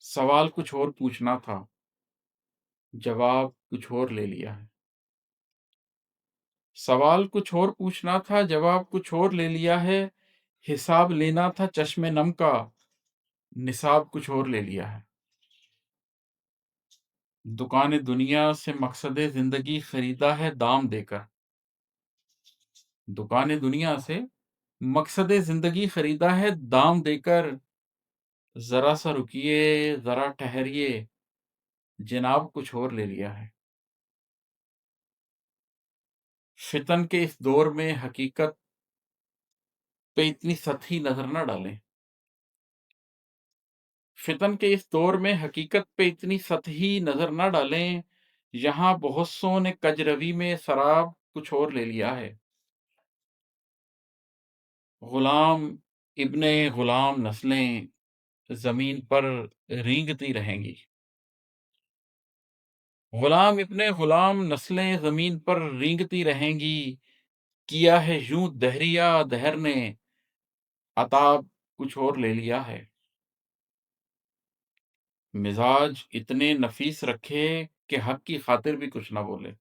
सवाल कुछ और पूछना था, जवाब कुछ और ले लिया है। सवाल कुछ और पूछना था, जवाब कुछ और ले लिया है। हिसाब लेना था चश्मे नम का, निसाब कुछ और ले लिया है। दुकान दुनिया से मकसद जिंदगी खरीदा है दाम देकर। दुकान दुनिया से मकसद जिंदगी खरीदा है दाम देकर। जरा सा रुकिए, जरा ठहरिए, जनाब कुछ और ले लिया है। फितन के इस दौर में हकीकत पे इतनी सख्ती नजर न डालें। फितन के इस दौर में हकीकत पे इतनी सतही नजर न डालें। यहाँ बहुत सो ने कजरवी में शराब कुछ और ले लिया है। गुलाम इब्ने गुलाम नस्लें जमीन पर रेंगती रहेंगी। गुलाम इब्ने गुलाम नस्लें जमीन पर रेंगती रहेंगी। किया है यूं दहरिया दहर ने, अताब कुछ और ले लिया है। मिजाज इतने नफीस रखे कि हक की खातिर भी कुछ ना बोले।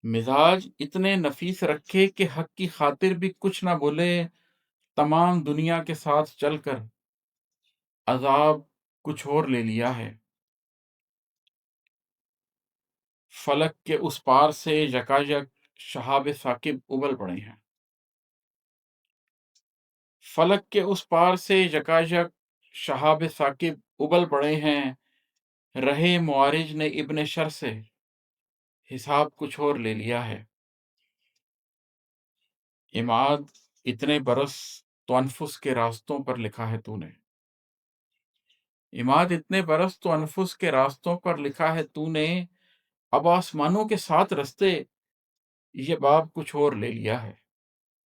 मिजाज इतने नफीस रखे कि हक की खातिर भी कुछ ना बोले। तमाम दुनिया के साथ चलकर अजाब कुछ और ले लिया है। फलक के उस पार से यकायक शहाब साकिब उबल पड़े हैं। फलक के उस पार से यकायक शहाब साकिब उबल पड़े हैं। रहे मुआरिज ने इब्ने शर से हिसाब कुछ और ले लिया है। इमाद इतने बरस तो अनफुस के रास्तों पर लिखा है तूने। इमाद इतने बरस तो अनफुस के रास्तों पर लिखा है तूने। अब आसमानों के साथ रस्ते ये बाब कुछ और ले लिया है।